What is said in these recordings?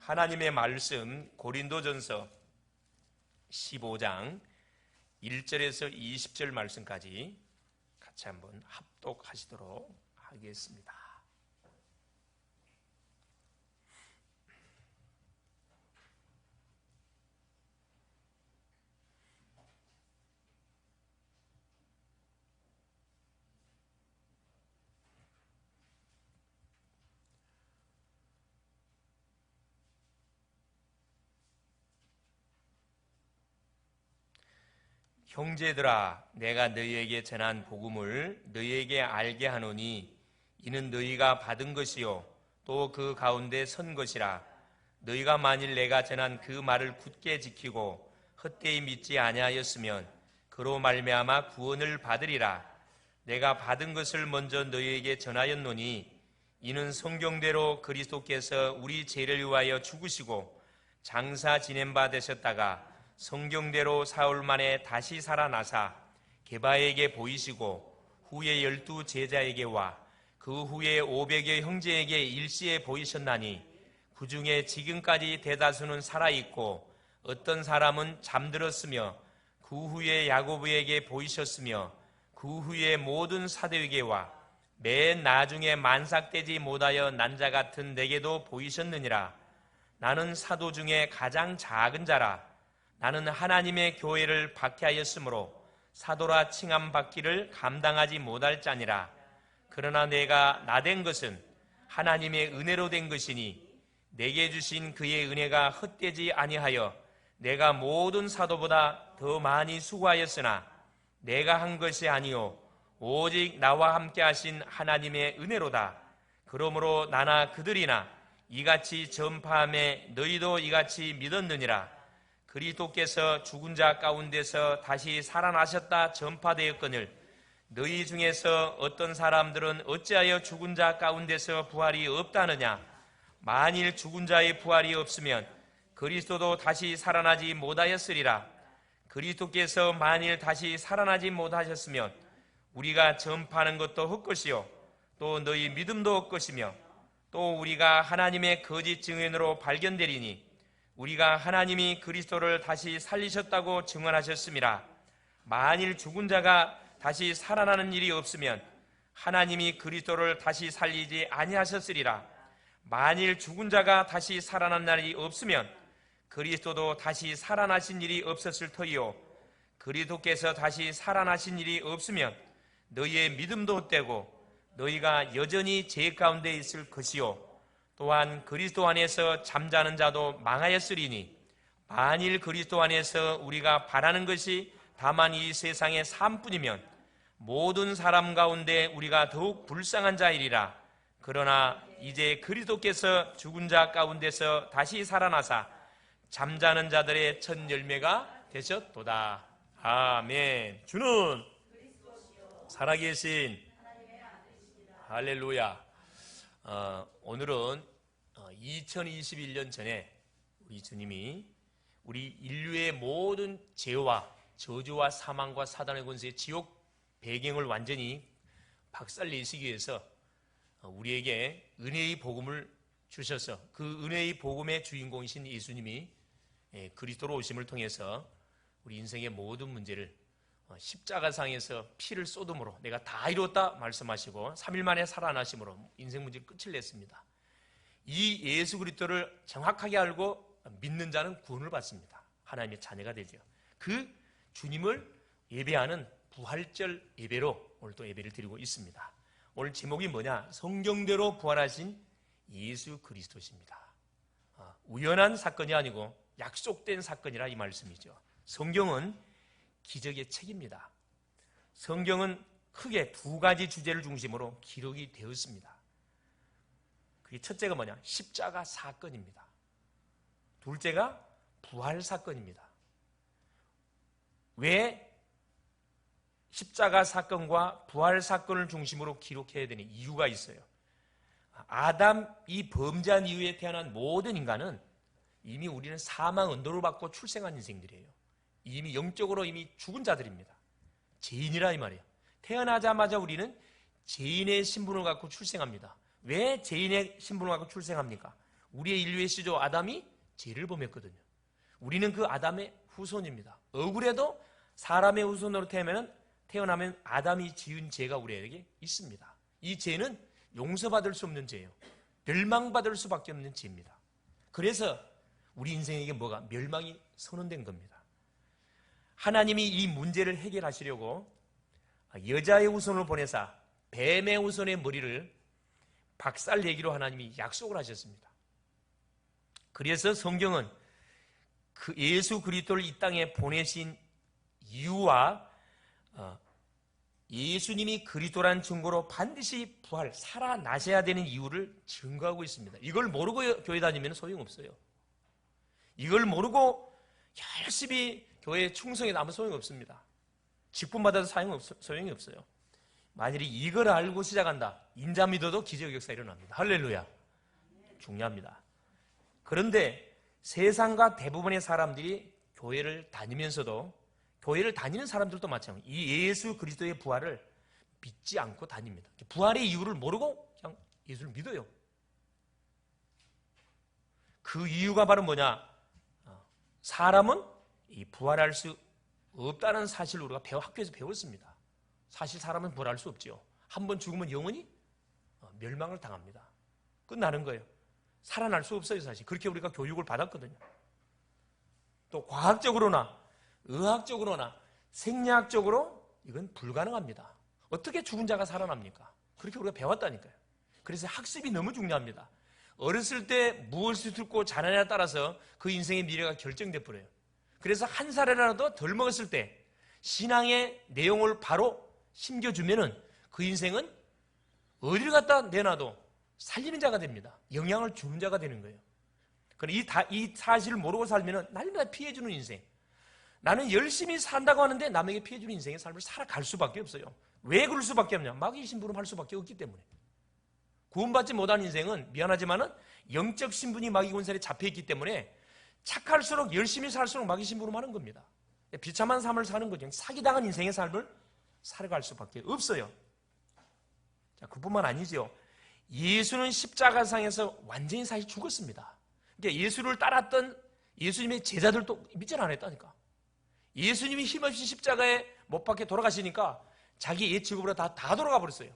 하나님의 말씀 고린도전서 15장 1절에서 20절 말씀까지 같이 한번 합독하시도록 하겠습니다. 형제들아, 내가 너희에게 전한 복음을 너희에게 알게 하노니 이는 너희가 받은 것이요 또 그 가운데 선 것이라. 너희가 만일 내가 전한 그 말을 굳게 지키고 헛되이 믿지 아니하였으면 그로 말미암아 구원을 받으리라. 내가 받은 것을 먼저 너희에게 전하였노니 이는 성경대로 그리스도께서 우리 죄를 위하여 죽으시고 장사 지낸 바 되셨다가 성경대로 사흘 만에 다시 살아나사 게바에게 보이시고 후에 12 제자에게와 그 후에 500여 형제에게 일시에 보이셨나니 그 중에 지금까지 대다수는 살아있고 어떤 사람은 잠들었으며 그 후에 야고보에게 보이셨으며 그 후에 모든 사도에게와 맨 나중에 만삭되지 못하여 난 자 같은 내게도 보이셨느니라. 나는 사도 중에 가장 작은 자라. 나는 하나님의 교회를 박해하였으므로 사도라 칭함받기를 감당하지 못할 자니라. 그러나 내가 나된 것은 하나님의 은혜로 된 것이니 내게 주신 그의 은혜가 헛되지 아니하여 내가 모든 사도보다 더 많이 수고하였으나 내가 한 것이 아니요 오직 나와 함께 하신 하나님의 은혜로다. 그러므로 나나 그들이나 이같이 전파함에 너희도 이같이 믿었느니라. 그리스도께서 죽은 자 가운데서 다시 살아나셨다 전파되었거늘 너희 중에서 어떤 사람들은 어찌하여 죽은 자 가운데서 부활이 없다느냐. 만일 죽은 자의 부활이 없으면 그리스도도 다시 살아나지 못하였으리라. 그리스도께서 만일 다시 살아나지 못하셨으면 우리가 전파하는 것도 헛것이요 또 너희 믿음도 헛것이며 또 우리가 하나님의 거짓 증인으로 발견되리니 우리가 하나님이 그리스도를 다시 살리셨다고 증언하셨습니다. 만일 죽은 자가 다시 살아나는 일이 없으면 하나님이 그리스도를 다시 살리지 아니하셨으리라. 만일 죽은 자가 다시 살아난 날이 없으면 그리스도도 다시 살아나신 일이 없었을 터이요 그리스도께서 다시 살아나신 일이 없으면 너희의 믿음도 헛되고 너희가 여전히 죄 가운데 있을 것이요 또한 그리스도 안에서 잠자는 자도 망하였으리니 만일 그리스도 안에서 우리가 바라는 것이 다만 이 세상의 삶뿐이면 모든 사람 가운데 우리가 더욱 불쌍한 자이리라. 그러나 이제 그리스도께서 죽은 자 가운데서 다시 살아나사 잠자는 자들의 첫 열매가 되셨도다. 아멘. 주는 살아계신 할렐루야. 오늘은 2021년 전에 우리 주님이 우리 인류의 모든 죄와 저주와 사망과 사단의 권세의 지옥 배경을 완전히 박살내시기 위해서 우리에게 은혜의 복음을 주셔서 그 은혜의 복음의 주인공이신 예수님이 그리스도로 오심을 통해서 우리 인생의 모든 문제를 십자가상에서 피를 쏟음으로 내가 다 이뤘다 말씀하시고 3일 만에 살아나심으로 인생 문제 끝을 냈습니다. 이 예수 그리스도를 정확하게 알고 믿는 자는 구원을 받습니다. 하나님의 자녀가 되죠. 그 주님을 예배하는 부활절 예배로 오늘 또 예배를 드리고 있습니다. 오늘 제목이 뭐냐? 성경대로 부활하신 예수 그리스도십니다. 우연한 사건이 아니고 약속된 사건이라 이 말씀이죠. 성경은 기적의 책입니다. 성경은 크게 두 가지 주제를 중심으로 기록이 되었습니다. 그게 첫째가 뭐냐? 십자가 사건입니다. 둘째가 부활 사건입니다. 왜 십자가 사건과 부활 사건을 중심으로 기록해야 되는 이유가 있어요. 아담이 범죄한 이후에 태어난 모든 인간은 이미 우리는 사망 언도를 받고 출생한 인생들이에요. 이미 영적으로 이미 죽은 자들입니다. 죄인이라 이 말이에요. 태어나자마자 우리는 죄인의 신분을 갖고 출생합니다. 왜 죄인의 신분을 갖고 출생합니까? 우리의 인류의 시조 아담이 죄를 범했거든요. 우리는 그 아담의 후손입니다. 억울해도 사람의 후손으로 태어나면 아담이 지은 죄가 우리에게 있습니다. 이 죄는 용서받을 수 없는 죄예요. 멸망받을 수밖에 없는 죄입니다. 그래서 우리 인생에게 뭐가 멸망이 선언된 겁니다. 하나님이 이 문제를 해결하시려고 여자의 후손을 보내사 뱀의 후손의 머리를 박살내기로 하나님이 약속을 하셨습니다. 그래서 성경은 그 예수 그리스도를 이 땅에 보내신 이유와 예수님이 그리스도라는 증거로 반드시 살아나셔야 되는 이유를 증거하고 있습니다. 이걸 모르고 교회 다니면 소용없어요. 이걸 모르고 열심히 교회에 충성해도 아무 소용이 없습니다. 직분받아도 소용이 없어요. 만일에 이걸 알고 시작한다, 인자 믿어도 기적 역사 일어납니다. 할렐루야. 중요합니다. 그런데 세상과 대부분의 사람들이 교회를 다니면서도, 교회를 다니는 사람들도 마찬가지입니다. 이 예수 그리스도의 부활을 믿지 않고 다닙니다. 부활의 이유를 모르고 그냥 예수를 믿어요. 그 이유가 바로 뭐냐? 사람은 이 부활할 수 없다는 사실을 우리가 학교에서 배웠습니다. 사실 사람은 부활할 수 없죠. 한번 죽으면 영원히 멸망을 당합니다. 끝나는 거예요. 살아날 수 없어요, 사실. 그렇게 우리가 교육을 받았거든요. 또 과학적으로나 의학적으로나 생리학적으로 이건 불가능합니다. 어떻게 죽은 자가 살아납니까? 그렇게 우리가 배웠다니까요. 그래서 학습이 너무 중요합니다. 어렸을 때 무엇을 듣고 자라냐에 따라서 그 인생의 미래가 결정돼 버려요. 그래서 한 살이라도 덜 먹었을 때 신앙의 내용을 바로 심겨주면은 그 인생은 어디를 갖다 내놔도 살리는 자가 됩니다. 영향을 주는 자가 되는 거예요. 이 사실을 모르고 살면은 날마다 피해주는 인생. 나는 열심히 산다고 하는데 남에게 피해주는 인생의 삶을 살아갈 수밖에 없어요. 왜 그럴 수밖에 없냐? 마귀 심부름할 수밖에 없기 때문에. 구원받지 못한 인생은 미안하지만은 영적 신분이 마귀 권세에 잡혀있기 때문에 착할수록 열심히 살수록 마귀 심부름하는 겁니다. 비참한 삶을 사는 거죠. 사기당한 인생의 삶을 살아갈 수밖에 없어요. 자, 그뿐만 아니죠. 예수는 십자가상에서 완전히 사실 죽었습니다. 그러니까 예수를 따랐던 예수님의 제자들도 믿지 않았다니까. 예수님이 힘없이 십자가에 못 박혀 돌아가시니까 자기 옛 직업으로 다 돌아가 버렸어요.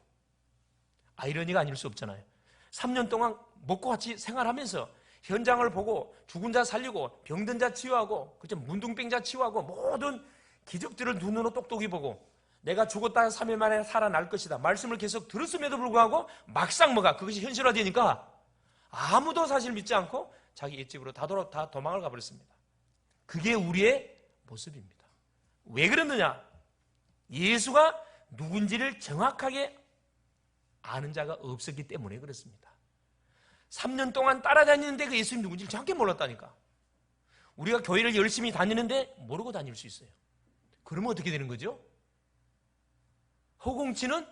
아이러니가 아닐 수 없잖아요. 3년 동안 먹고 같이 생활하면서 현장을 보고 죽은 자 살리고 병든 자 치유하고 문둥병자 치유하고 모든 기적들을 눈으로 똑똑히 보고 내가 죽었다 3일 만에 살아날 것이다 말씀을 계속 들었음에도 불구하고 막상 그것이 현실화되니까 아무도 사실 믿지 않고 자기 옛 집으로 다 도망을 가버렸습니다. 그게 우리의 모습입니다. 왜 그랬느냐? 예수가 누군지를 정확하게 아는 자가 없었기 때문에 그렇습니다. 3년 동안 따라다니는데 그 예수님 누군지를 정확히 몰랐다니까. 우리가 교회를 열심히 다니는데 모르고 다닐 수 있어요. 그러면 어떻게 되는 거죠? 허공치는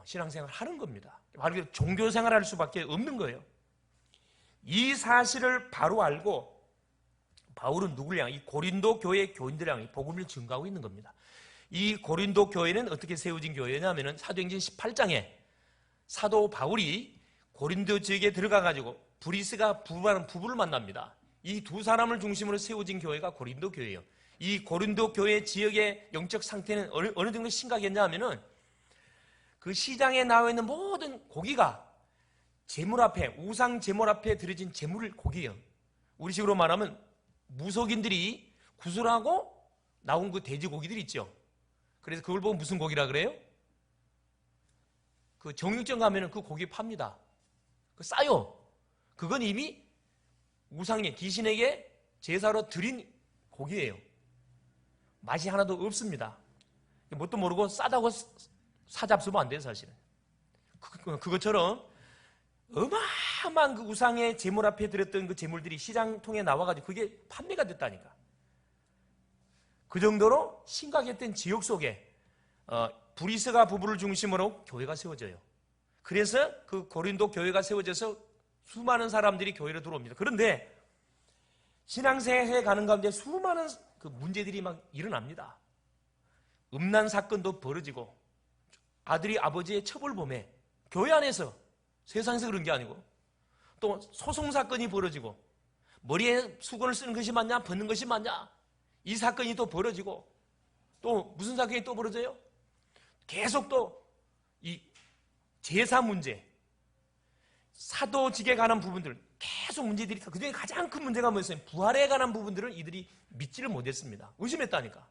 신앙생활을 하는 겁니다. 바로 종교생활을 할 수밖에 없는 거예요. 이 사실을 바로 알고 바울은 누구를 향해? 이 고린도 교회 교인들을 향해 복음을 증거하고 있는 겁니다. 이 고린도 교회는 어떻게 세워진 교회냐면 사도행전 18장에 사도 바울이 고린도 지역에 들어가가지고 브리스가 부부를 만납니다. 이 두 사람을 중심으로 세워진 교회가 고린도 교회예요. 이 고린도 교회 지역의 영적 상태는 어느 정도 심각했냐 하면은 그 시장에 나와 있는 모든 고기가 제물 앞에, 우상 제물 앞에 들여진 고기예요. 우리식으로 말하면 무속인들이 구슬하고 나온 그 돼지고기들 있죠. 그래서 그걸 보고 무슨 고기라 그래요? 그 정육점 가면은 그 고기 팝니다. 그 싸요. 그건 이미 우상에, 귀신에게 제사로 드린 고기예요. 맛이 하나도 없습니다. 뭣도 모르고 싸다고 사잡수면 안 돼요, 사실은. 그것처럼 어마어마한 그 우상의 제물 앞에 들었던 그 제물들이 시장통에 나와가지고 그게 판매가 됐다니까. 그 정도로 심각했던 지역 속에 브리스가 부부를 중심으로 교회가 세워져요. 그래서 그 고린도 교회가 세워져서 수많은 사람들이 교회로 들어옵니다. 그런데 신앙생활에 가는 가운데 수많은 그 문제들이 막 일어납니다. 음란 사건도 벌어지고 아들이 아버지의 처벌범에 교회 안에서 세상에서 그런 게 아니고 또 소송사건이 벌어지고, 머리에 수건을 쓰는 것이 맞냐 벗는 것이 맞냐, 이 사건이 또 벌어지고, 또 무슨 사건이 또 벌어져요? 계속 또 이 제사 문제, 사도직에 관한 부분들 계속 문제들이, 그중에 가장 큰 문제가 뭐였어요? 부활에 관한 부분들을 이들이 믿지를 못했습니다. 의심했다니까.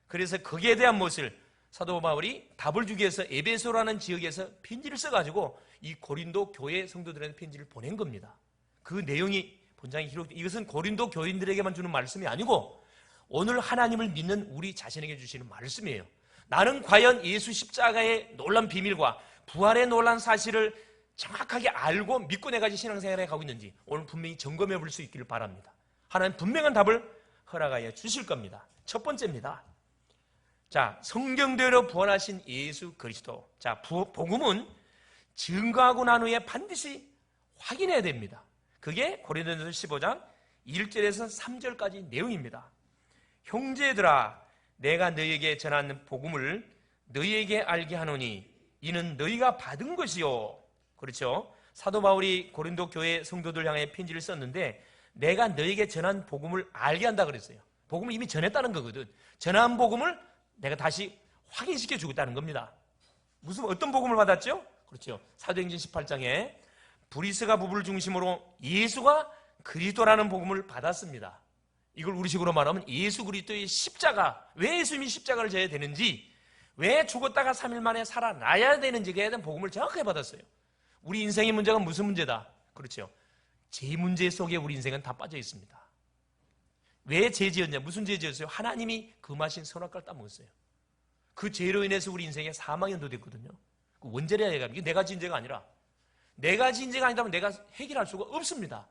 그래서 거기에 대한 무엇을 사도 바울이 답을 주기 위해서 에베소라는 지역에서 편지를 써가지고 이 고린도 교회 성도들한테 편지를 보낸 겁니다. 그 내용이 본장에 기록돼, 이것은 고린도 교인들에게만 주는 말씀이 아니고 오늘 하나님을 믿는 우리 자신에게 주시는 말씀이에요. 나는 과연 예수 십자가의 놀란 비밀과 부활의 놀란 사실을 정확하게 알고 믿고 내가 신앙생활에 가고 있는지 오늘 분명히 점검해 볼 수 있기를 바랍니다. 하나님 분명한 답을 허락하여 주실 겁니다. 첫 번째입니다. 자, 성경대로 부활하신 예수 그리스도. 자, 복음은 증거하고 난 후에 반드시 확인해야 됩니다. 그게 고린도전서 15장 1절에서 3절까지 내용입니다. 형제들아, 내가 너희에게 전하는 복음을 너희에게 알게 하노니 이는 너희가 받은 것이요. 그렇죠? 사도 바울이 고린도 교회 성도들 향해 편지를 썼는데 내가 너희에게 전한 복음을 알게 한다 그랬어요. 복음을 이미 전했다는 거거든. 전한 복음을 내가 다시 확인시켜 주겠다는 겁니다. 무슨 어떤 복음을 받았죠? 그렇죠. 사도행전 18장에 브리스가 부부를 중심으로 예수가 그리스도라는 복음을 받았습니다. 이걸 우리식으로 말하면 예수 그리스도의 십자가, 왜 예수님이 십자가를 져야 되는지, 왜 죽었다가 3일 만에 살아나야 되는지에 대한 복음을 정확하게 받았어요. 우리 인생의 문제가 무슨 문제다? 그렇죠. 죄 문제 속에 우리 인생은 다 빠져 있습니다. 왜 죄 지었냐? 무슨 죄 지었어요? 하나님이 금하신 선악과를 따먹었어요. 그 죄로 인해서 우리 인생에 사망이 연도됐거든요. 그 원죄라 얘기하면 이게 내가 지은 죄가 아니라, 내가 지은 죄가 아니다면 내가 해결할 수가 없습니다.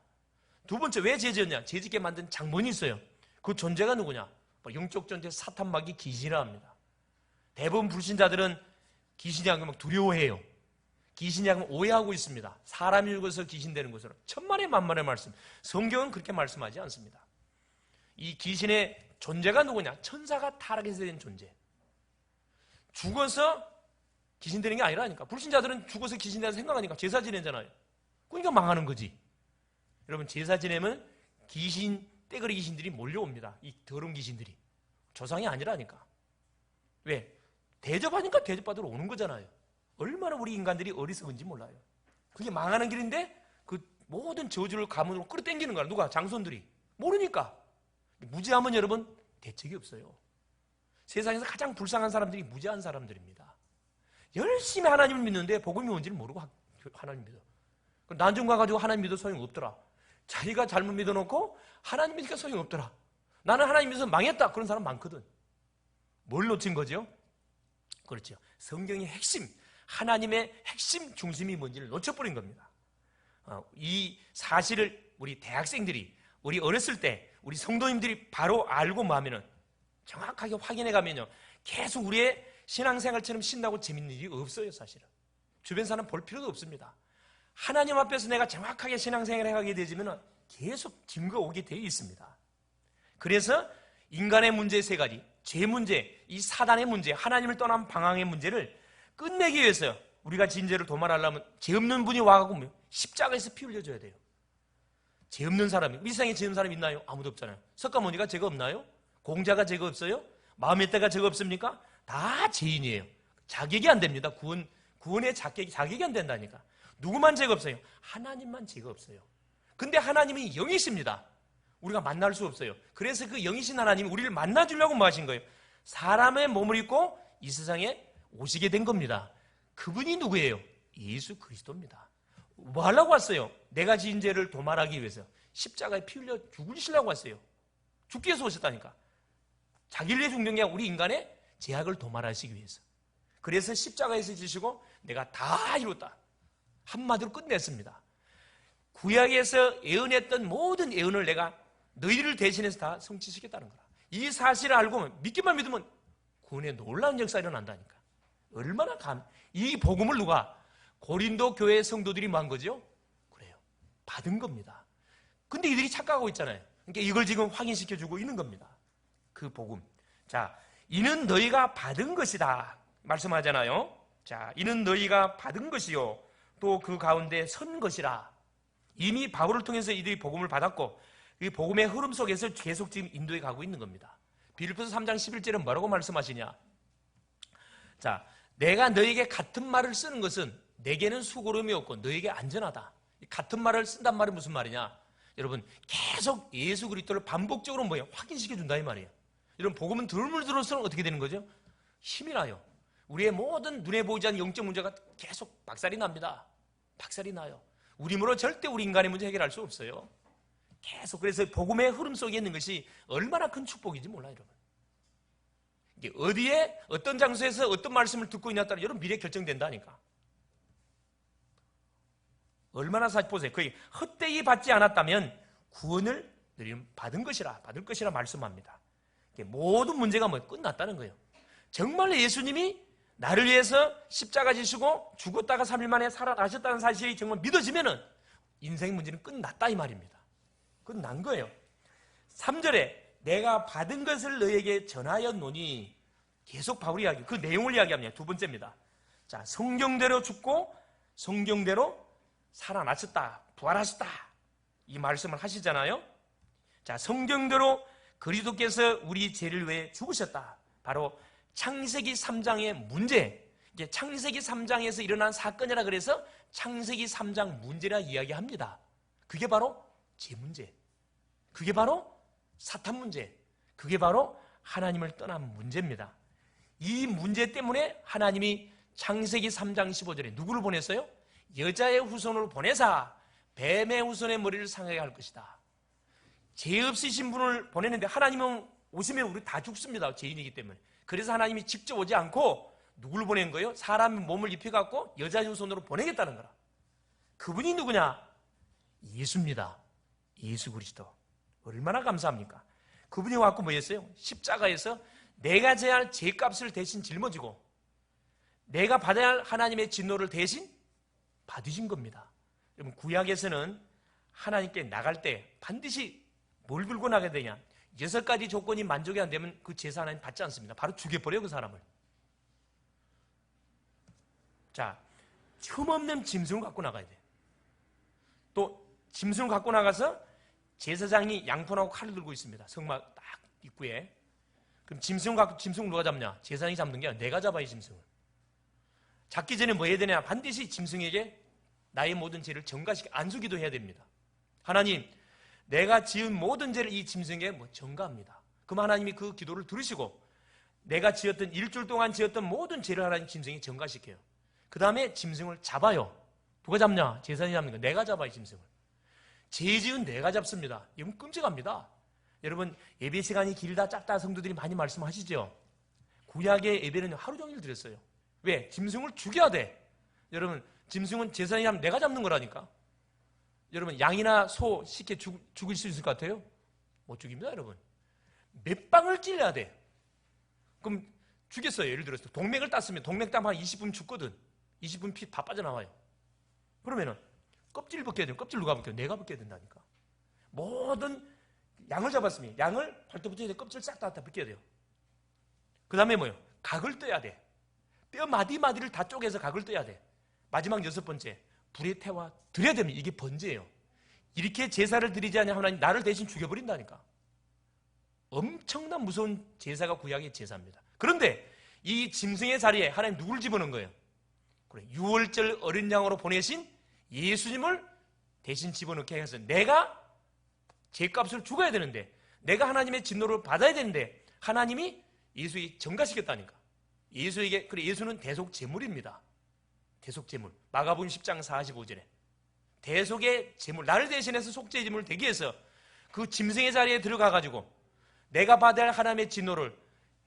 두 번째, 왜 죄 지었냐? 죄 짓게 만든 장본이 있어요. 그 존재가 누구냐? 영적 존재 사탄마귀 귀신이라 합니다. 대부분 불신자들은 귀신이라는 걸 막 두려워해요. 귀신이라는 걸 오해하고 있습니다. 사람이 읽어서 귀신 되는 것으로. 천만의 만만의 말씀. 성경은 그렇게 말씀하지 않습니다. 이 귀신의 존재가 누구냐? 천사가 타락해서 된 존재. 죽어서 귀신 되는 게 아니라니까. 불신자들은 죽어서 귀신 된다고 생각하니까 제사 지내잖아요. 그러니까 망하는 거지. 여러분, 제사 지내면 귀신, 떼거리 귀신들이 몰려옵니다. 이 더러운 귀신들이. 조상이 아니라니까. 왜? 대접하니까 대접받으러 오는 거잖아요. 얼마나 우리 인간들이 어리석은지 몰라요. 그게 망하는 길인데 그 모든 저주를 가문으로 끌어당기는 거야. 누가? 장손들이. 모르니까. 무지하면 여러분 대책이 없어요. 세상에서 가장 불쌍한 사람들이 무지한 사람들입니다. 열심히 하나님을 믿는데 복음이 뭔지를 모르고 하나님 믿어. 난중 가가지고 하나님 믿어 소용없더라. 자기가 잘못 믿어놓고 하나님 믿으니까 소용없더라. 나는 하나님 믿어서 망했다. 그런 사람 많거든. 뭘 놓친 거죠? 그렇죠. 성경의 핵심, 하나님의 핵심 중심이 뭔지를 놓쳐버린 겁니다. 이 사실을 우리 대학생들이, 우리 어렸을 때 우리 성도님들이 바로 알고 마면은, 정확하게 확인해 가면요, 계속 우리의 신앙생활처럼 신나고 재밌는 일이 없어요. 사실은 주변 사람 볼 필요도 없습니다. 하나님 앞에서 내가 정확하게 신앙생활을 하게 되지면 계속 증거 오게 되어 있습니다. 그래서 인간의 문제 세 가지, 죄 문제, 이 사단의 문제, 하나님을 떠난 방황의 문제를 끝내기 위해서 우리가 진죄를 도말하려면 죄 없는 분이 와가지고 십자가에서 피 흘려줘야 돼요. 죄 없는 사람이, 이 세상에 죄 없는 사람이 있나요? 아무도 없잖아요. 석가모니가 죄가 없나요? 공자가 죄가 없어요? 마음의 때가 죄가 없습니까? 다 죄인이에요. 자격이 안 됩니다. 구원의 자격이 안 된다니까. 누구만 죄가 없어요? 하나님만 죄가 없어요. 근데 하나님이 영이십니다. 우리가 만날 수 없어요. 그래서 그 영이신 하나님이 우리를 만나주려고 뭐 하신 거예요? 사람의 몸을 입고 이 세상에 오시게 된 겁니다. 그분이 누구예요? 예수 그리스도입니다. 뭐 하려고 왔어요? 내가 지은 죄를 도말하기 위해서 십자가에 피 흘려 죽으시려고 왔어요. 죽기 위해서 오셨다니까. 자기를 위해 죽는 게 우리 인간의 죄악을 도말하시기 위해서. 그래서 십자가에서 지시고 내가 다 이뤘다. 한마디로 끝냈습니다. 구약에서 예언했던 모든 예언을 내가 너희를 대신해서 다 성취시켰다는 거라. 이 사실을 알고 믿기만 믿으면 구원의 놀라운 역사가 일어난다니까. 얼마나 이 복음을 누가? 고린도 교회 성도들이 뭐 한 거죠? 그래요. 받은 겁니다. 근데 이들이 착각하고 있잖아요. 그러니까 이걸 지금 확인시켜주고 있는 겁니다. 그 복음. 자, 이는 너희가 받은 것이다 말씀하잖아요. 자, 이는 너희가 받은 것이요 또 그 가운데 선 것이라. 이미 바울을 통해서 이들이 복음을 받았고 이 복음의 흐름 속에서 계속 지금 인도에 가고 있는 겁니다. 빌립보서 3장 11절은 뭐라고 말씀하시냐? 자, 내가 너에게 같은 말을 쓰는 것은 내게는 수고름이 없고 너에게 안전하다. 같은 말을 쓴단 말은 무슨 말이냐? 여러분, 계속 예수 그리스도를 반복적으로 확인시켜 준다 이 말이에요. 여러분, 복음은 들으면 들을수록 어떻게 되는 거죠? 힘이 나요. 우리의 모든 눈에 보이지 않는 영적 문제가 계속 박살이 납니다. 박살이 나요. 우리 힘으로 절대 우리 인간의 문제 해결할 수 없어요. 계속. 그래서 복음의 흐름 속에 있는 것이 얼마나 큰 축복인지 몰라요, 여러분. 이게 어디에 어떤 장소에서 어떤 말씀을 듣고 있냐에 따라 여러분 미래 결정된다니까. 얼마나 사실 보세요. 거의 헛되이 받지 않았다면 구원을 받은 것이라 받을 것이라 말씀합니다. 모든 문제가 끝났다는 거예요. 정말 예수님이 나를 위해서 십자가 지시고 죽었다가 3일 만에 살아나셨다는 사실이 정말 믿어지면은 인생 문제는 끝났다 이 말입니다. 끝난 거예요. 3절에 내가 받은 것을 너에게 전하였노니 계속 바울이 이야기, 그 내용을 이야기합니다. 두 번째입니다. 자, 성경대로 죽고 성경대로 살아나셨다, 부활하셨다 이 말씀을 하시잖아요. 자, 성경대로 그리스도께서 우리 죄를 위해 죽으셨다. 바로 창세기 3장의 문제, 이게 창세기 3장에서 일어난 사건이라 그래서 창세기 3장 문제라 이야기합니다. 그게 바로 죄 문제, 그게 바로 사탄 문제, 그게 바로 하나님을 떠난 문제입니다. 이 문제 때문에 하나님이 창세기 3장 15절에 누구를 보냈어요? 여자의 후손으로 보내사 뱀의 후손의 머리를 상하게 할 것이다. 죄 없으신 분을 보냈는데 하나님은 오시면 우리 다 죽습니다. 죄인이기 때문에. 그래서 하나님이 직접 오지 않고 누구를 보낸 거예요? 사람의 몸을 입혀갖고 여자의 후손으로 보내겠다는 거라. 그분이 누구냐? 예수입니다. 예수 그리스도. 얼마나 감사합니까? 그분이 와갖고 뭐 했어요? 십자가에서 내가 져야 할 죄값을 대신 짊어지고 내가 받아야 할 하나님의 진노를 대신 받으신 겁니다. 여러분, 구약에서는 하나님께 나갈 때 반드시 뭘 들고 나가야 되냐? 6가지 조건이 만족이 안 되면 그 제사 하나님 받지 않습니다. 바로 죽여버려요, 그 사람을. 자, 흠없는 짐승을 갖고 나가야 돼. 또 짐승을 갖고 나가서 제사장이 양푼하고 칼을 들고 있습니다. 성막 딱 입구에. 그럼 짐승을 누가 잡냐? 제사장이 잡는 게 아니라 내가 잡아야 짐승을. 잡기 전에 뭐 해야 되냐? 반드시 짐승에게 나의 모든 죄를 전가시켜 안수기도 해야 됩니다. 하나님, 내가 지은 모든 죄를 이 짐승에게 전가합니다. 그럼 하나님이 그 기도를 들으시고 내가 지었던 일주일 동안 지었던 모든 죄를 하나님 짐승에 전가시켜요. 그 다음에 짐승을 잡아요. 누가 잡냐? 제사장이 잡는 거. 내가 잡아요, 짐승을. 죄 지은 내가 잡습니다. 이건 끔찍합니다. 여러분, 예배 시간이 길다 짧다 성도들이 많이 말씀하시죠. 구약의 예배는 하루 종일 드렸어요. 왜? 짐승을 죽여야 돼. 여러분, 짐승은 제사장이 하면 내가 잡는 거라니까. 여러분, 양이나 소 쉽게 죽일 수 있을 것 같아요? 못 죽입니다, 여러분. 몇 방을 찔러야 돼. 그럼 죽였어요. 예를 들어서 동맥을 땄으면 동맥 따면 한 20분 죽거든. 20분 피 다 빠져나와요. 그러면은 껍질 벗겨야 돼요. 껍질 누가 벗겨요? 내가 벗겨야 된다니까. 모든 양을 잡았으면 양을 발톱부터 껍질 싹 다 벗겨야 돼요. 그 다음에 뭐예요? 각을 떠야 돼. 뼈 마디마디를 다 쪼개서 각을 떠야 돼. 마지막 6번째, 불에 태워 드려야 됩니다. 이게 번제예요. 이렇게 제사를 드리지 않으면 하나님 나를 대신 죽여버린다니까. 엄청난 무서운 제사가 구약의 제사입니다. 그런데 이 짐승의 자리에 하나님 누구를 집어넣은 거예요? 그래, 6월절 어린 양으로 보내신 예수님을 대신 집어넣게 해서 내가 죄값을 죽어야 되는데, 내가 하나님의 진노를 받아야 되는데 하나님이 예수에게 전가시켰다니까. 예수에게, 그래, 예수는 대속 제물입니다. 대속 제물. 마가복음 10장 45절에 대속의 제물, 나를 대신해서 속죄의 제물을 되기 위해서 그 짐승의 자리에 들어가 가지고 내가 받아야 할 하나님의 진노를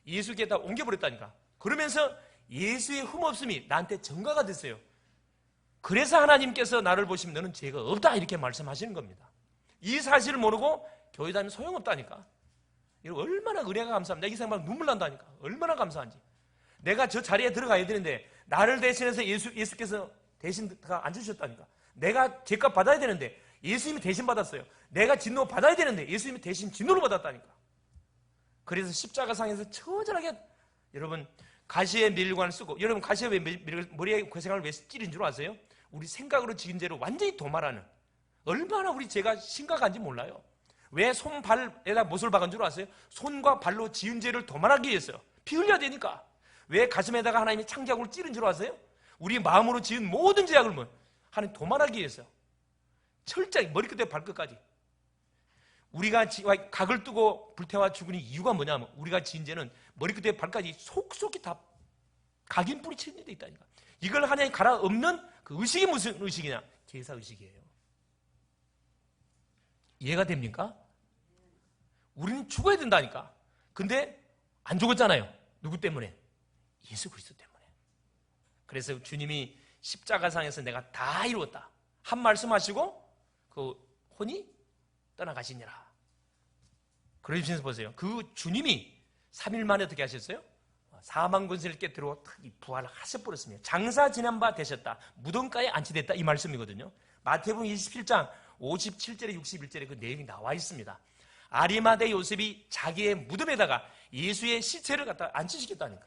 예수께다 옮겨버렸다니까. 그러면서 예수의 흠없음이 나한테 전가가 됐어요. 그래서 하나님께서 나를 보시면 너는 죄가 없다 이렇게 말씀하시는 겁니다. 이 사실을 모르고 교회 다니면 소용없다니까. 얼마나 은혜가 감사합니다. 이 생각 눈물 난다니까. 얼마나 감사한지. 내가 저 자리에 들어가야 되는데 나를 대신해서 예수께서 대신 앉으셨다니까. 내가 죄값 받아야 되는데 예수님이 대신 받았어요. 내가 진노 받아야 되는데 예수님이 대신 진노를 받았다니까. 그래서 십자가상에서 처절하게, 여러분, 가시의 밀관을 쓰고, 여러분 가시의 머리에 괴생을 왜 찌른 줄 아세요? 우리 생각으로 지은 죄를 완전히 도말하는, 얼마나 우리 죄가 심각한지 몰라요. 왜 손발에다 못을 박은 줄 아세요? 손과 발로 지은 죄를 도말하기 위해서요. 피 흘려야 되니까. 왜 가슴에다가 하나님이 창자국을 찌른 줄 아세요? 우리 마음으로 지은 모든 죄악을 하나님 도말하기 위해서 철저히 머리끝에 발끝까지. 우리가 각을 뜨고 불태워 죽으니 이유가 뭐냐면 우리가 지은 죄는 머리끝에 발까지 속속이 다 각인 뿌리치는 데 있다니까. 이걸 하나님 갈아엎는 그 의식이 무슨 의식이냐? 제사 의식이에요. 이해가 됩니까? 우리는 죽어야 된다니까. 근데 안 죽었잖아요. 누구 때문에? 예수 그리스도 때문에. 그래서 주님이 십자가상에서 내가 다 이루었다 한 말씀하시고 그 혼이 떠나가시니라. 그러시면서 보세요. 그 주님이 3일 만에 어떻게 하셨어요? 사망 권세를 깨뜨리고 부활을 하셔버렸습니다. 장사 지난 바 되셨다. 무덤가에 안치됐다. 이 말씀이거든요. 마태복음 27장 57절에 61절에 그 내용이 나와 있습니다. 아리마대 요셉이 자기의 무덤에다가 예수의 시체를 갖다 안치시켰다니까.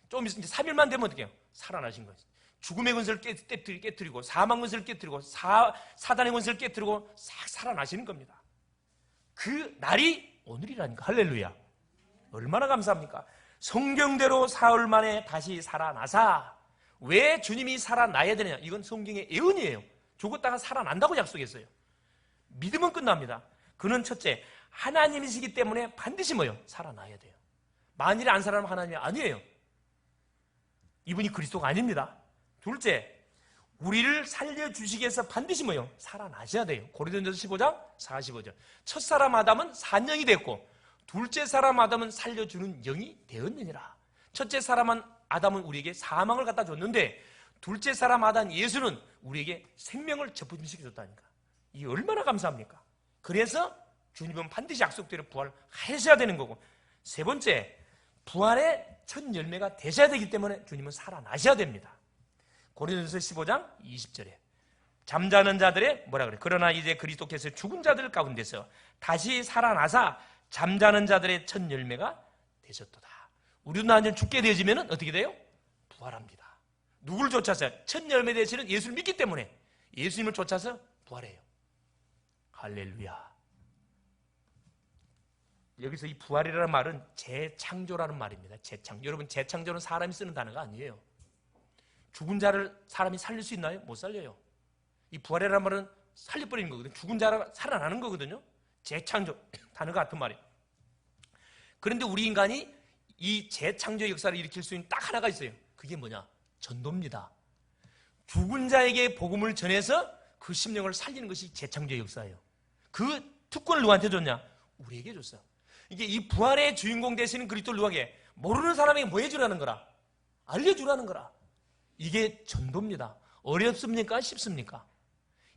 좀 이제 3일만 되면 어떻게 해요? 살아나신 거예요. 죽음의 권세를 깨뜨리고 사망 권세를 깨뜨리고 사단의 권세를 깨뜨리고 싹 살아나시는 겁니다. 그 날이 오늘이라니까. 할렐루야. 얼마나 감사합니까? 성경대로 사흘 만에 다시 살아나사. 왜 주님이 살아나야 되느냐? 이건 성경의 예언이에요. 죽었다가 살아난다고 약속했어요. 믿으면 끝납니다. 그는 첫째, 하나님이시기 때문에 반드시 살아나야 돼요. 만일에 안 살아나면 하나님이 아니에요. 이분이 그리스도가 아닙니다. 둘째, 우리를 살려주시기 위해서 반드시 살아나셔야 돼요. 고린도전서 15장 45절. 첫 사람 아담은 산영이 됐고 둘째 사람 아담은 살려주는 영이 되었느니라. 첫째 사람 아담은 우리에게 사망을 갖다 줬는데 둘째 사람 아담 예수는 우리에게 생명을 접붙이셨다니까. 이게 얼마나 감사합니까? 그래서 주님은 반드시 약속대로 부활하셔야 되는 거고, 세 번째, 부활의 첫 열매가 되셔야 되기 때문에 주님은 살아나셔야 됩니다. 고린도전서 15장 20절에 잠자는 자들의 뭐라 그래? 그러나 이제 그리스도께서 죽은 자들 가운데서 다시 살아나사 잠자는 자들의 첫 열매가 되셨도다. 우리도 나중에 죽게 되어지면 어떻게 돼요? 부활합니다. 누구를 쫓아서? 첫 열매 되시는 예수를 믿기 때문에 예수님을 쫓아서 부활해요. 할렐루야. 여기서 이 부활이라는 말은 재창조라는 말입니다. 재창조. 여러분, 재창조는 사람이 쓰는 단어가 아니에요. 죽은 자를 사람이 살릴 수 있나요? 못 살려요. 이 부활이라는 말은 살려버리는 거거든요. 죽은 자가 살아나는 거거든요. 재창조, 단어가 같은 말이에요. 그런데 우리 인간이 이 재창조의 역사를 일으킬 수 있는 딱 하나가 있어요. 그게 뭐냐? 전도입니다. 죽은 자에게 복음을 전해서 그 심령을 살리는 것이 재창조의 역사예요. 그 특권을 누구한테 줬냐? 우리에게 줬어요. 이게 이 부활의 주인공 되시는 그리스도를 누구에게? 모르는 사람에게 뭐 해주라는 거라? 알려주라는 거라. 이게 전도입니다. 어렵습니까? 쉽습니까?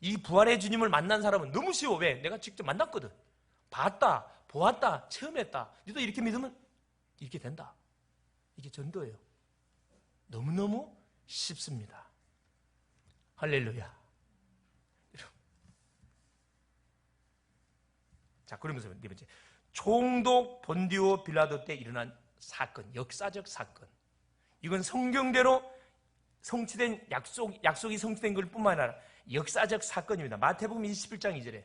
이 부활의 주님을 만난 사람은 너무 쉬워. 왜? 내가 직접 만났거든. 봤다, 보았다, 체험했다. 너도 이렇게 믿으면 이렇게 된다. 이게 전도예요. 너무너무 쉽습니다. 할렐루야. 자, 그러면서 네 번째, 총독 본디오 빌라도 때 일어난 사건, 역사적 사건. 이건 성경대로 성취된 약속이 성취된 것뿐만 아니라 역사적 사건입니다. 마태복음 21장 2절에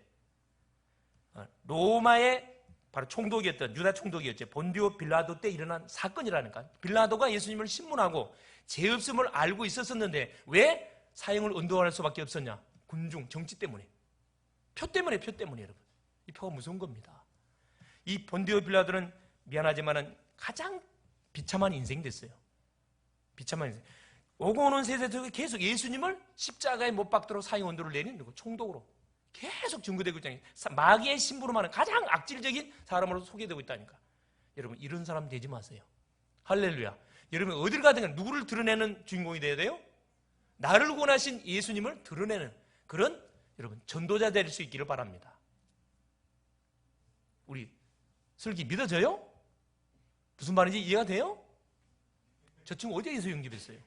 로마의 바로 총독이었던 유다 총독이었죠. 본디오 빌라도 때 일어난 사건이라니까. 빌라도가 예수님을 신문하고 죄 없음을 알고 있었었는데 왜 사형을 언도할 수밖에 없었냐? 군중 정치 때문에, 표 때문에 여러분. 이 표가 무서운 겁니다. 이 본디오 빌라도는 미안하지만은 가장 비참한 인생이 됐어요. 비참한 인생. 오고 오는 세대 속에 계속 예수님을 십자가에 못 박도록 사형 언도를 내린 총독으로 계속 증거되고 있다니. 마귀의 신부로만은 가장 악질적인 사람으로 소개되고 있다니까. 여러분, 이런 사람 되지 마세요. 할렐루야. 여러분, 어딜 가든 누구를 드러내는 주인공이 되어야 돼요? 나를 구원하신 예수님을 드러내는 그런 여러분 전도자 될 수 있기를 바랍니다. 우리 슬기 믿어져요? 무슨 말인지 이해가 돼요? 저 친구 어제 예수 영접했어요.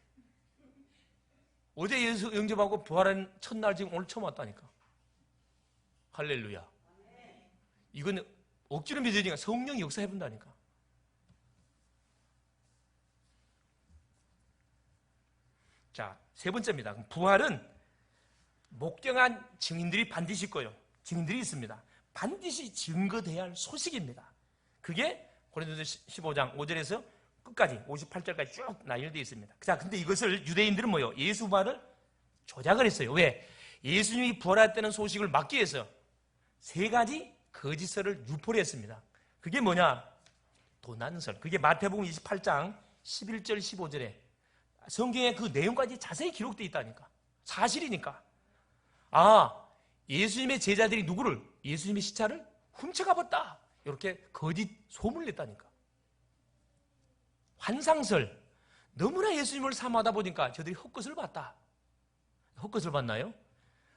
어제 예수 영접하고 부활한 첫날 지금 오늘 처음 왔다니까. 할렐루야. 이건 억지로 믿으니까 성령이 역사해본다니까. 자, 세 번째입니다. 부활은 목격한 증인들이 반드시 있고요. 증인들이 있습니다. 반드시 증거돼야 할 소식입니다. 그게 고린도서 15장 5절에서 끝까지 58절까지 쭉 나열되어 있습니다. 자, 근데 이것을 유대인들은 뭐요? 예수 부활을 조작을 했어요. 왜? 예수님이 부활했다는 소식을 막기 위해서 세 가지 거짓설을 유포를 했습니다. 그게 뭐냐? 도난설. 그게 마태복음 28장 11절 15절에 성경에 그 내용까지 자세히 기록되어 있다니까. 사실이니까. 예수님의 제자들이 누구를? 예수님의 시체를 훔쳐가봤다. 이렇게 거짓 소문을 냈다니까. 환상설. 너무나 예수님을 사모하다 보니까 저들이 헛것을 봤다. 헛것을 봤나요?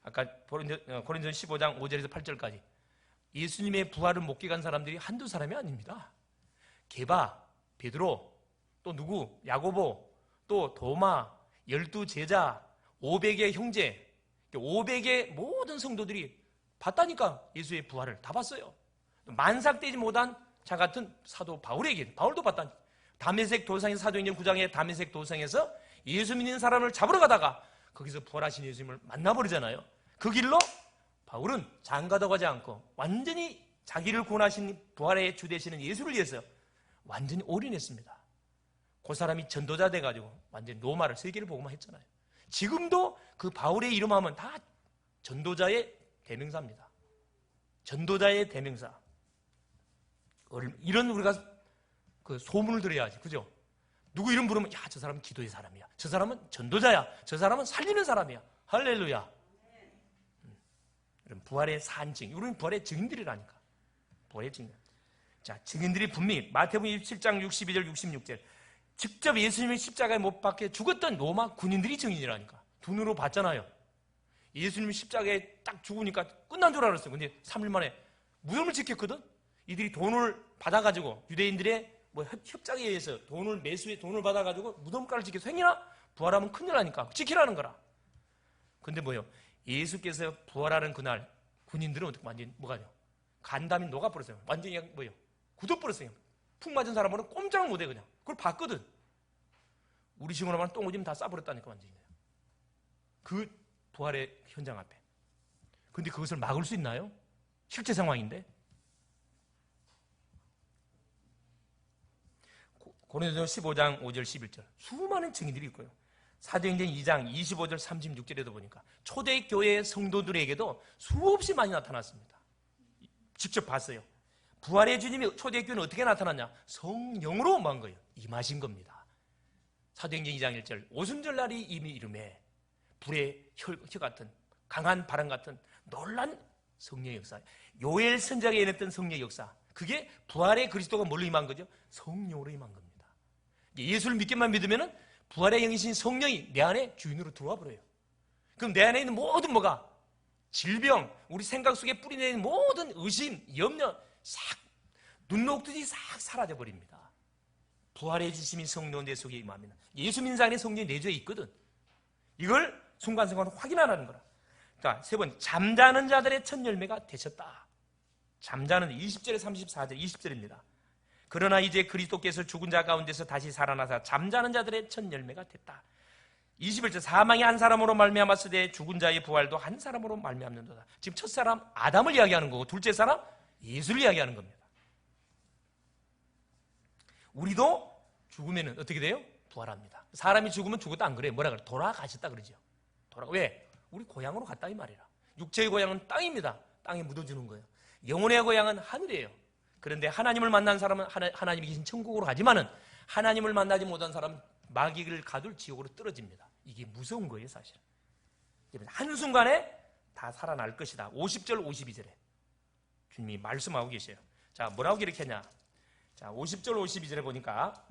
아까 고린도전 15장 5절에서 8절까지 예수님의 부활을 목격한 사람들이 한두 사람이 아닙니다. 게바, 베드로, 또 누구? 야고보, 또 도마, 12제자, 500의 형제, 500의 모든 성도들이 봤다니까. 예수의 부활을 다 봤어요. 만삭되지 못한 자 같은 사도 바울에게, 바울도 봤다니까. 다메섹 도상에서 사도행전 9장의 다메섹 도상에서 예수 믿는 사람을 잡으러 가다가 거기서 부활하신 예수님을 만나버리잖아요. 그 길로 바울은 장가도 가지 않고 완전히 자기를 구원하신 부활의 주 되시는 예수를 위해서 완전히 올인했습니다. 그 사람이 전도자 돼가지고 완전히 로마를 세계를 보고만 했잖아요. 지금도 그 바울의 이름하면 다 전도자의 대명사입니다. 전도자의 대명사. 이런 우리가 그 소문을 들어야지, 그죠? 누구 이름 부르면 야, 저 사람은 기도의 사람이야. 저 사람은 전도자야. 저 사람은 살리는 사람이야. 할렐루야. 이런 부활의 산증. 우리는 부활의 증인들이라니까. 부활의 증인. 자, 증인들이 분명히 마태복음 27장 62절 66절 직접 예수님의 십자가에 못 박혀 죽었던 로마 군인들이 증인이라니까. 두 눈으로 봤잖아요. 예수님이 십자가에 딱 죽으니까 끝난 줄 알았어요. 근데 3일 만에 무덤을 지켰거든. 이들이 돈을 받아가지고 유대인들의 협작에 의해서 매수에 돈을 받아가지고 무덤가를 지켜서 행이나 부활하면 큰일 나니까 지키라는 거라. 근데 뭐요? 예수께서 부활하는 그날 군인들은 어떻게 완전히 뭐가요? 간담이 녹아버렸어요. 완전히 뭐요? 굳어버렸어요. 푹 맞은 사람은 꼼짝을 못해 그냥. 그걸 봤거든. 우리 식으로 말하면 똥오줌 다 싸버렸다니까 완전히. 그 부활의 현장 앞에. 근데 그것을 막을 수 있나요? 실제 상황인데. 고린도전 15장 5절 11절 수많은 증인들이 있고요. 사도행전 2장 25절 36절에도 보니까 초대교회 성도들에게도 수없이 많이 나타났습니다. 직접 봤어요. 부활의 주님이 초대교회는 어떻게 나타났냐? 성령으로 임한 거예요. 임하신 겁니다. 사도행전 2장 1절 오순절날이 이미 이름에 불의 혀 같은 강한 바람 같은 놀란 성령의 역사, 요엘 선지자가 예언했던 성령의 역사, 그게 부활의 그리스도가 뭘로 임한 거죠? 성령으로 임한 겁니다. 예수를 믿기만 믿으면 부활의 영이신 성령이 내 안에 주인으로 들어와 버려요. 그럼 내 안에 있는 모든 뭐가? 질병, 우리 생각 속에 뿌리내는 모든 의심, 염려 싹 눈 녹듯이 싹 사라져 버립니다. 부활의 주심인 성령 내 속에 임합니다. 예수 믿는 자의 성령이 내 죄에 있거든. 이걸 순간순간 확인하라는 거라. 자, 세 번, 잠자는 자들의 첫 열매가 되셨다. 잠자는 20절에 34절 20절입니다. 그러나 이제 그리스도께서 죽은 자 가운데서 다시 살아나사 잠자는 자들의 첫 열매가 됐다. 21절 사망이 한 사람으로 말미암았으되 죽은 자의 부활도 한 사람으로 말미암는도다. 지금 첫 사람 아담을 이야기하는 거고 둘째 사람 예수를 이야기하는 겁니다. 우리도 죽으면 어떻게 돼요? 부활합니다. 사람이 죽으면 죽었다 안 그래요? 뭐라 그래? 돌아가셨다 그러죠. 왜? 우리 고향으로 갔다 이 말이라. 육체의 고향은 땅입니다. 땅에 묻어주는 거예요. 영혼의 고향은 하늘이에요. 그런데 하나님을 만난 사람은 하나님이 계신 천국으로 가지만은 하나님을 만나지 못한 사람은 마귀를 가둘 지옥으로 떨어집니다. 이게 무서운 거예요, 사실. 한순간에 다 살아날 것이다. 50절, 52절에 주님이 말씀하고 계세요. 자, 뭐라고 기록했냐? 자, 50절, 52절에 보니까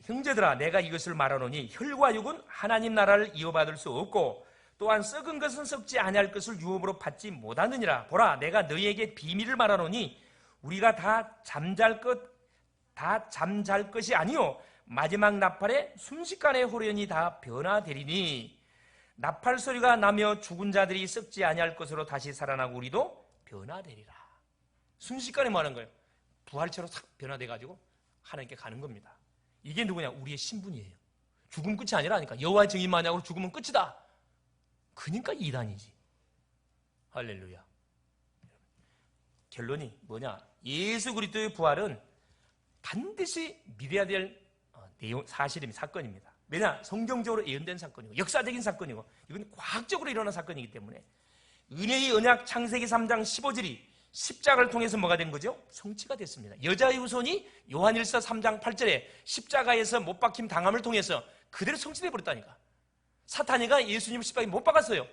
형제들아 내가 이것을 말하노니 혈과 육은 하나님 나라를 이어받을 수 없고 또한 썩은 것은 썩지 아니할 것을 유업으로 받지 못하느니라. 보라 내가 너희에게 비밀을 말하노니 우리가 다 잠잘 것이 아니요 마지막 나팔에 순식간에 호련히 다 변화되리니 나팔 소리가 나며 죽은 자들이 썩지 아니할 것으로 다시 살아나고 우리도 변화되리라. 순식간에 뭐 하는 거예요? 부활체로 싹 변화돼가지고 하나님께 가는 겁니다. 이게 누구냐? 우리의 신분이에요. 죽음 끝이 아니라니까. 여호와의 증인 마냥으로 죽으면 끝이다. 그러니까 이단이지. 할렐루야. 결론이 뭐냐? 예수 그리스도의 부활은 반드시 믿어야 될 내용, 사실입니다. 사건입니다. 왜냐? 성경적으로 예언된 사건이고 역사적인 사건이고 이건 과학적으로 일어난 사건이기 때문에 은혜의 언약 창세기 3장 15절이 십자가를 통해서 뭐가 된 거죠? 성취가 됐습니다. 여자의 후손이 요한일서 3장 8절에 십자가에서 못 박힘 당함을 통해서 그대로 성취돼 버렸다니까. 사탄이가 예수님을 십자가에 못 박았어요.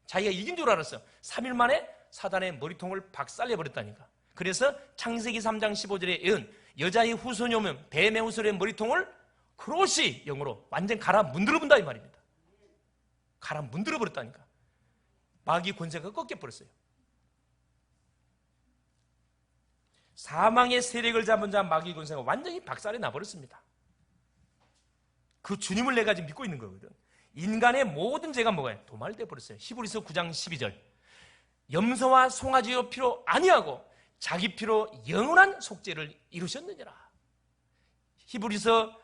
자기가 이긴 줄 알았어. 3일 만에 사단의 머리통을 박살내 버렸다니까. 그래서 창세기 3장 15절에 예언 여자의 후손이 오면 뱀의 후손의 머리통을 크로시 영으로 완전 갈아 문드러 본다 이 말입니다. 갈아 문드러 버렸다니까. 마귀 권세가 꺾여버렸어요. 사망의 세력을 잡은 자 마귀 권세가 완전히 박살이 나버렸습니다. 그 주님을 내가 지금 믿고 있는 거거든. 인간의 모든 죄가 뭐가요? 도말돼 버렸어요. 히브리서 9장 12절 염소와 송아지의 피로 아니하고 자기 피로 영원한 속죄를 이루셨느니라. 히브리서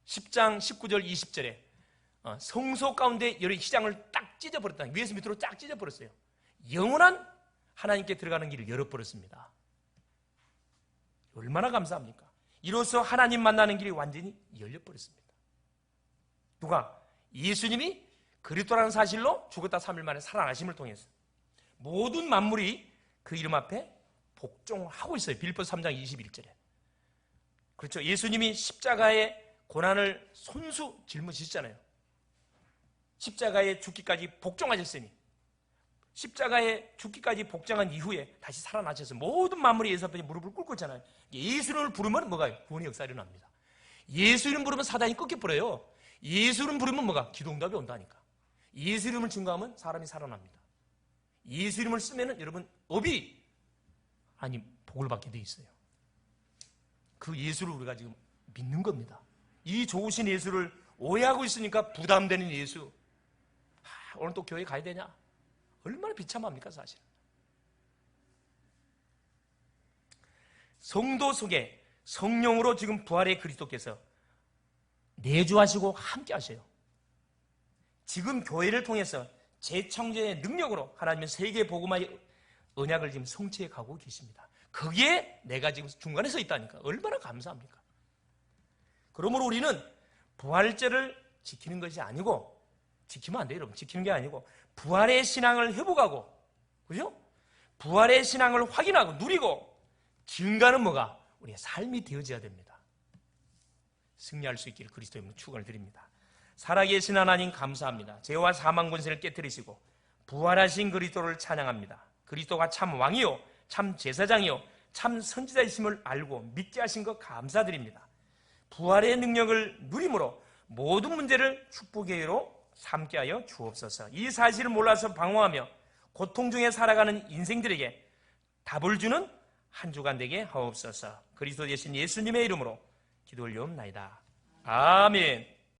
10장 19절 20절에 성소 가운데 여러 희장을 딱 찢어버렸다. 위에서 밑으로 쫙 찢어버렸어요. 영원한 하나님께 들어가는 길을 열어버렸습니다. 얼마나 감사합니까? 이로써 하나님 만나는 길이 완전히 열려버렸습니다. 누가? 예수님이 그리스도라는 사실로 죽었다 3일 만에 살아나심을 통해서 모든 만물이 그 이름 앞에 복종하고 있어요. 빌립보서 3장 21절에. 그렇죠. 예수님이 십자가의 고난을 손수 짊어지셨잖아요. 십자가에 죽기까지 복종하셨으니 십자가에 죽기까지 복종한 이후에 다시 살아나셔서 모든 만물이 예수 앞에 무릎을 꿇고 있잖아요. 예수 이름을 부르면 뭐가? 구원의 역사가 일어납니다. 예수 이름 부르면 사단이 꺾여버려요. 예수 이름 부르면 뭐가? 기도응답이 온다니까. 예수 이름을 증거하면 사람이 살아납니다. 예수 이름을 쓰면은 여러분 업이 아니 복을 받게 돼 있어요. 그 예수를 우리가 지금 믿는 겁니다. 이 좋으신 예수를 오해하고 있으니까 부담되는 예수. 오늘 또 교회 가야 되냐? 얼마나 비참합니까 사실. 성도 속에 성령으로 지금 부활의 그리스도께서 내주하시고 함께 하셔요. 지금 교회를 통해서 재창조의 능력으로 하나님은 세계 복음화의 언약을 지금 성취해 가고 계십니다. 거기에 내가 지금 중간에 서 있다니까 얼마나 감사합니까? 그러므로 우리는 부활절을 지키는 것이 아니고 지키면 안 돼요 여러분. 지키는 게 아니고 부활의 신앙을 회복하고 그죠? 부활의 신앙을 확인하고 누리고 증가는 뭐가? 우리의 삶이 되어져야 됩니다. 승리할 수 있기를 그리스도의 이름으로 축원을 드립니다. 살아계신 하나님 감사합니다. 죄와 사망 권세를 깨뜨리시고 부활하신 그리스도를 찬양합니다. 그리스도가 참 왕이요 참 제사장이요 참 선지자이심을 알고 믿게 하신 것 감사드립니다. 부활의 능력을 누림으로 모든 문제를 축복의 예로 삼게 하여 주옵소서. 이 사실을 몰라서 방황하며 고통 중에 살아가는 인생들에게 답을 주는 한 주간 되게 하옵소서. 그리스도 되신 예수님의 이름으로 기도 올려옵나이다. 아멘.